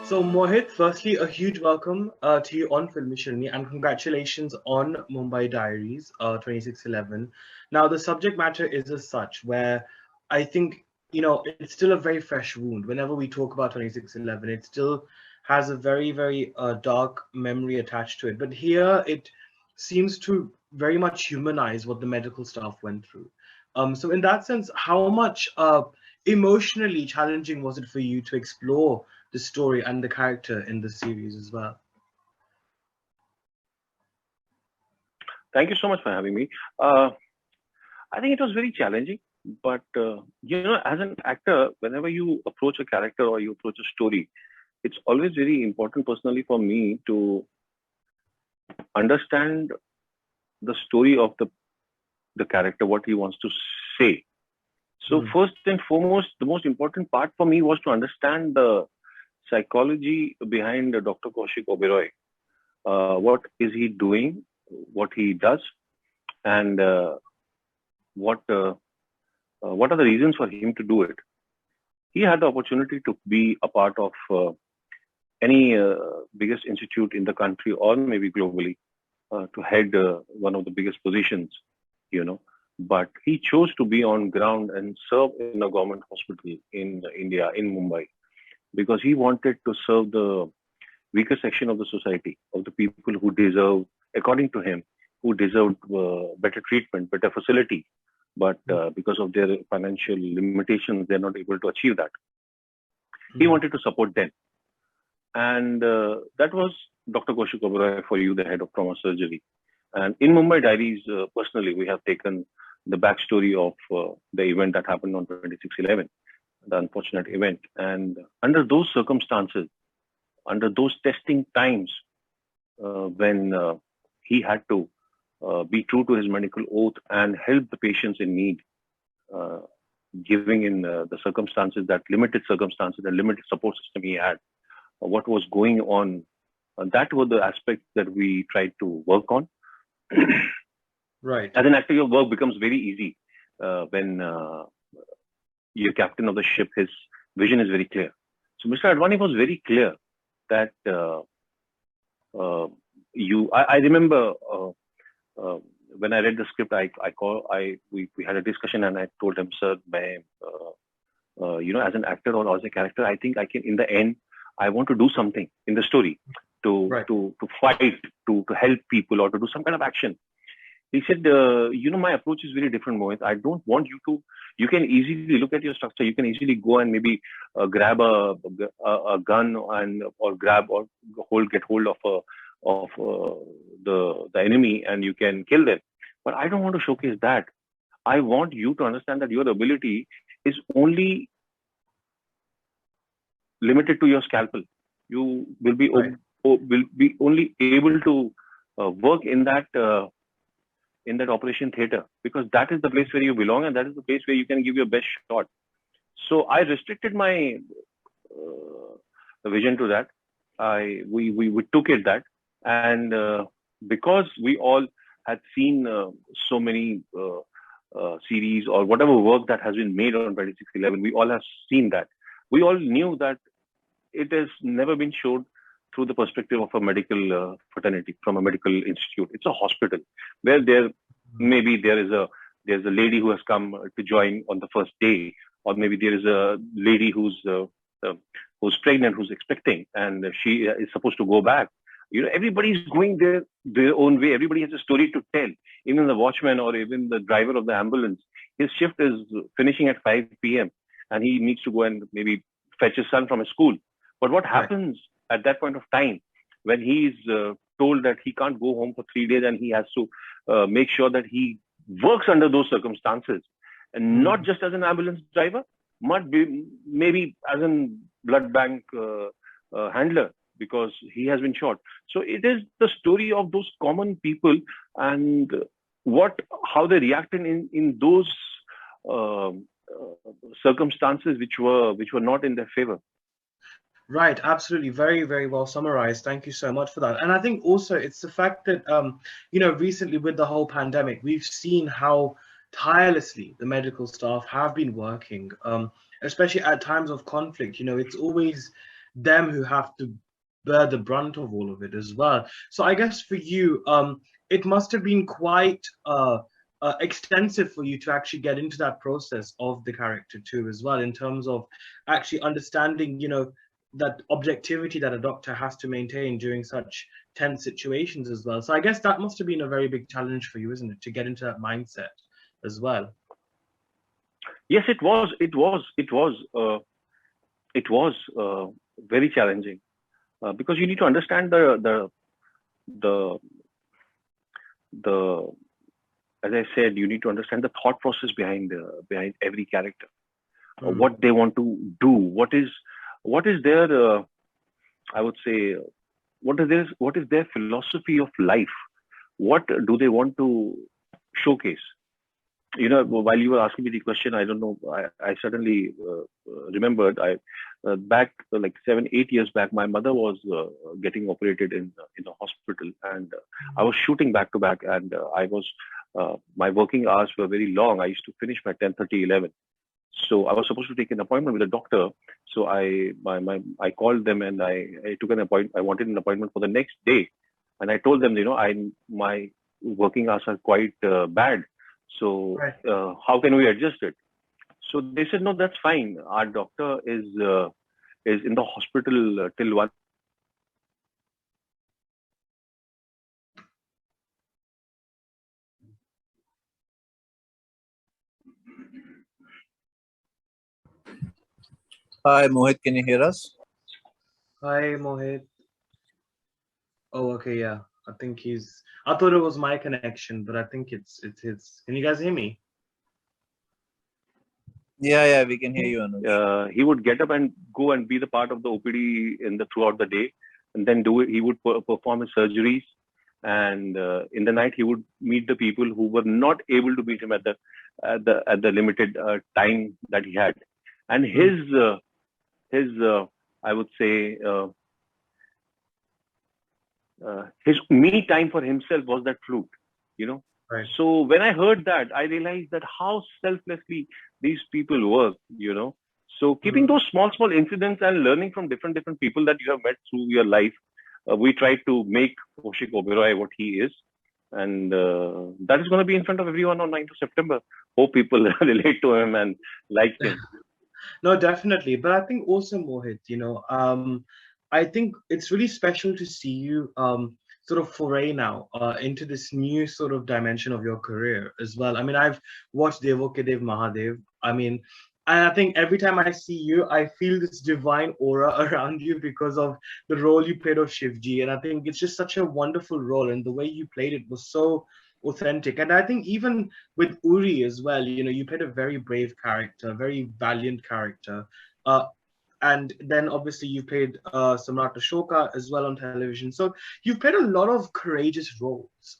So, Mohit, firstly, a huge welcome to you on Filme Shilmy and congratulations on Mumbai Diaries 2611. Now, the subject matter is as such where I think, it's still a very fresh wound. Whenever we talk about 2611, it still has a very, very dark memory attached to it. But here, it seems to very much humanize what the medical staff went through. So, in that sense, how much emotionally challenging was it for you to explore the story and the character in the series as well? Thank you so much for having me. Uh, I think it was very challenging, but as an actor, whenever you approach a character or you approach a story, it's always very important personally for me to understand the story of the character, what he wants to say. So Mm. first and foremost, the most important part for me was to understand the psychology behind Dr. Kaushik Oberoi. What is he doing? What he does, and what uh, what are the reasons for him to do it? He had the opportunity to be a part of any biggest institute in the country or maybe globally to head one of the biggest positions, you know. But he chose to be on ground and serve in a government hospital in India, in Mumbai, because he wanted to serve the weaker section of the society, of the people who deserve, according to him, who deserved better treatment, better facility. But because of their financial limitations, they're not able to achieve that. He Mm. wanted to support them. And that was Dr. Kaushik Oberoi for you, the head of trauma surgery. And in Mumbai Diaries, personally, we have taken the backstory of the event that happened on 26/11, the unfortunate event. And under those circumstances, under those testing times, when he had to be true to his medical oath and help the patients in need, uh, giving in the circumstances, the limited support system he had, what was going on. That were the aspects that we tried to work on. Right. As an actor, your work becomes very easy when you're captain of the ship. His vision is very clear. So Mr. Advani was very clear that uh, I remember uh, when I read the script, we had a discussion and I told him, sir, as an actor or as a character, I think I can, in the end, I want to do something in the story Right. to fight, to help people or to do some kind of action. He said, my approach is very different, Mohit. I don't want you to. You can easily look at your structure. You can easily go and maybe grab a gun and or grab or get hold of the enemy, and you can kill them. But I don't want to showcase that. I want you to understand that your ability is only limited to your scalpel. You will be Right. will be only able to work in that operation theater, because that is the place where you belong and that is the place where you can give your best shot. So I restricted my vision to that. We took it that, and because we all had seen so many series or whatever work that has been made on 26/11, we all have seen that. We all knew that it has never been showed through the perspective of a medical fraternity, from a medical institute. It's a hospital where maybe there's a lady who has come to join on the first day, or maybe there is a lady uh, who's pregnant, who's expecting, and she is supposed to go back. Everybody's going their own way. Everybody has a story to tell. Even the watchman or even the driver of the ambulance, his shift is finishing at 5 p.m. and he needs to go and maybe fetch his son from his school. But what Right. happens at that point of time when he's told that he can't go home for 3 days and he has to make sure that he works under those circumstances, and not Mm. just as an ambulance driver, maybe as a blood bank handler, because he has been shot. So it is the story of those common people and what how they reacted in those uh, circumstances which were not in their favor. Right, absolutely. Very, very well summarized. Thank you so much for that. And I think also it's the fact that, recently with the whole pandemic, we've seen how tirelessly the medical staff have been working, especially at times of conflict. It's always them who have to bear the brunt of all of it as well. So I guess for you, it must have been quite extensive for you to actually get into that process of the character too, as well, in terms of actually understanding, that objectivity that a doctor has to maintain during such tense situations as well. So I guess that must have been a very big challenge for you, isn't it, to get into that mindset as well? Yes, it was. It was very challenging because you need to understand the the as I said, you need to understand the thought process behind every character, what they want to do, what is their I would say what is their philosophy of life, what do they want to showcase. While you were asking me the question, I don't know, I suddenly remembered, I back like 7 8 years back, my mother was getting operated in a hospital, and I was shooting back to back, and I was my working hours were very long. I used to finish by 10:30 11. So I was supposed to take an appointment with a doctor. So I called them, and I took an appointment. I wanted an appointment for the next day, and I told them, my working hours are quite bad. So Right. how can we adjust it? So they said, no, that's fine. Our doctor is in the hospital till 1. Hi, Mohit, can you hear us? Hi, Mohit. Oh, okay, yeah. I think he's. I thought it was my connection, but I think it's his. Can you guys hear me? Yeah, we can hear you, Anuj. He would get up and go and be the part of the OPD throughout the day, and then do it. He would perform his surgeries, and in the night he would meet the people who were not able to meet him at the limited time that he had. And his I would say his me time for himself was that flute, you know. Right. So when I heard that, I realized that how selflessly these people work, you know. So keeping those small incidents and learning from different people that you have met through your life, we try to make Kaushik Oberoi what he is, and that is going to be in front of everyone on 9th of September. Hope people relate to him and like him. No, definitely. But I think also, Mohit, I think it's really special to see you sort of foray now into this new sort of dimension of your career as well. I mean, I've watched Devo Ke Dev Mahadev. I mean, and I think every time I see you, I feel this divine aura around you because of the role you played of Shivji. And I think it's just such a wonderful role. And the way you played it was so authentic. And I think even with Uri as well, you played a very brave character, a very valiant character. Uh, and then obviously you played Samrat Ashoka as well on television. So you've played a lot of courageous roles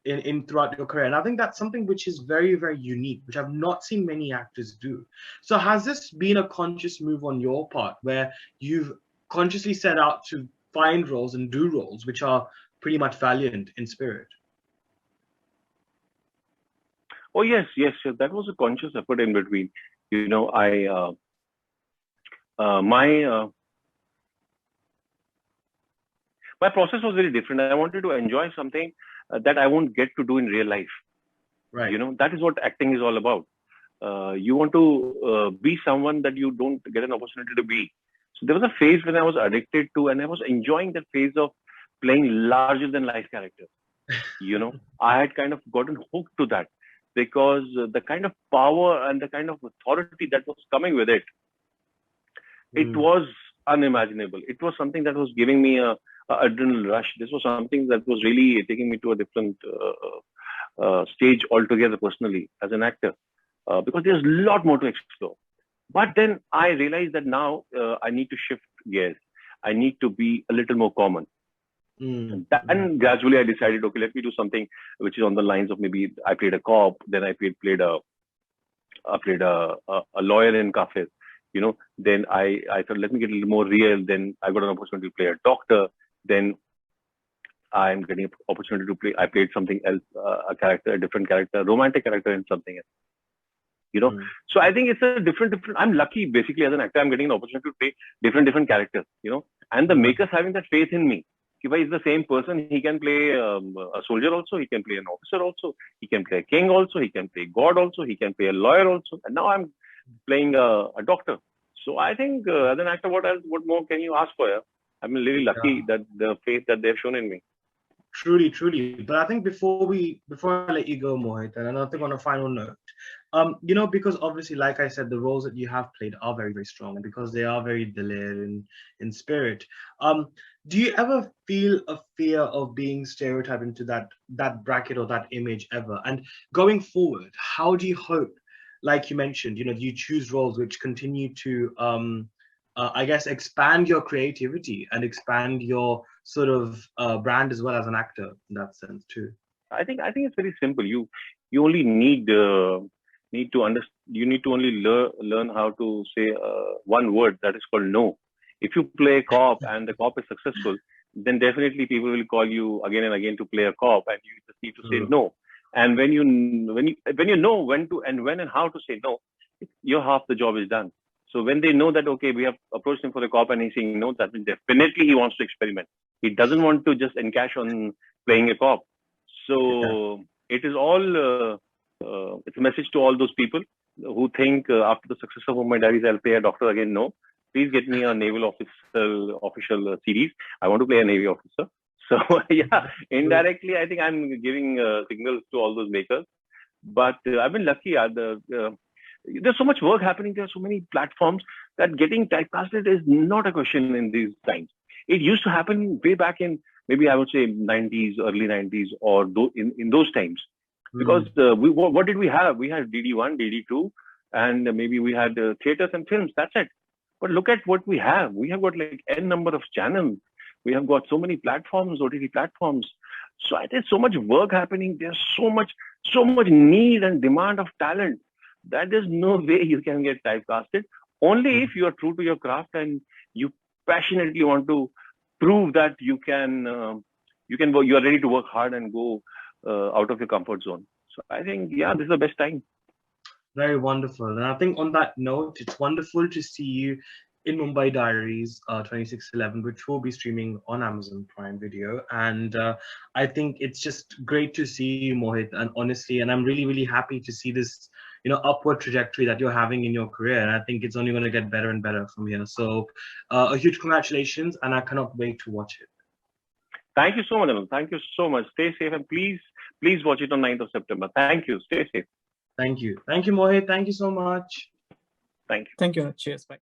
in throughout your career. And I think that's something which is very, very unique, which I've not seen many actors do. So has this been a conscious move on your part where you've consciously set out to find roles and do roles which are pretty much valiant in spirit? Oh yes, that was a conscious effort in between. I my process was very different. I wanted to enjoy something that I won't get to do in real life. Right. That is what acting is all about. You want to be someone that you don't get an opportunity to be. So there was a phase when I was addicted to, and I was enjoying that phase of playing larger than life characters. I had kind of gotten hooked to that because the kind of power and the kind of authority that was coming with it, it was unimaginable. It was something that was giving me a adrenaline rush. This was something that was really taking me to a different stage altogether personally as an actor, because there's a lot more to explore. But then I realized that now I need to shift gears. I need to be a little more common. And gradually I decided, okay, let me do something which is on the lines of, maybe I played a cop, then I played a lawyer in Kafir. Then I thought, let me get a little more real. Then I got an opportunity to play a doctor. Then I'm getting an opportunity to play. I played something else, a different character, a romantic character in something else. So I think it's a different. I'm lucky basically as an actor. I'm getting an opportunity to play different characters, and the makers having that faith in me. If he's the same person, he can play a soldier also, he can play an officer also, he can play a king also, he can play God also, he can play a lawyer also, and now I'm playing a doctor. So I think as an actor, what more can you ask for? Yeah? I'm really lucky that the faith that they've shown in me. Truly. But I think before I let you go, Mohit, and I think on a final note, because obviously, like I said, the roles that you have played are very, very strong, and because they are very Dalir in spirit. Do you ever feel a fear of being stereotyped into that bracket or that image ever? And going forward, how do you hope, like you mentioned, you choose roles which continue to I guess expand your creativity and expand your sort of brand as well as an actor in that sense too? I think it's very simple. You only need to understand. You need to only learn how to say one word, that is called no. If you play a cop and the cop is successful, then definitely people will call you again and again to play a cop, and you just need to say no. And when you know when to and when and how to say no, your half the job is done. So when they know that, okay, we have approached him for a cop and he's saying no, that means definitely he wants to experiment. He doesn't want to just encash on playing a cop. So it is all, it's a message to all those people who think after the success of Mumbai Diaries, I'll play a doctor again. No, please get me a naval official series. I want to play a Navy officer. So yeah, indirectly, I think I'm giving signals to all those makers. But I've been lucky. There's so much work happening. There are so many platforms that getting typecasted is not a question in these times. It used to happen way back in, maybe I would say 90s, early 90s, or in those times. Because what did we have? We had DD1, DD2, and maybe we had theaters and films. That's it. But look at what we have. We have got like N number of channels. We have got so many platforms, OTT platforms. So there's so much work happening. There's so much need and demand of talent that there's no way you can get typecasted. Only if you are true to your craft and you passionately want to prove that you are ready to work hard and go out of your comfort zone. So I think, this is the best time. Very wonderful. And I think on that note, it's wonderful to see you in Mumbai Diaries 2611, which will be streaming on Amazon Prime Video. And I think it's just great to see you, Mohit, and honestly, and I'm really, really happy to see this, upward trajectory that you're having in your career. And I think it's only going to get better and better from here. So a huge congratulations, and I cannot wait to watch it. Thank you so much, Anand. Thank you so much. Stay safe, and please watch it on 9th of September. Thank you. Stay safe. Thank you. Thank you, Mohit. Thank you so much. Thank you. Thank you. Cheers. Bye.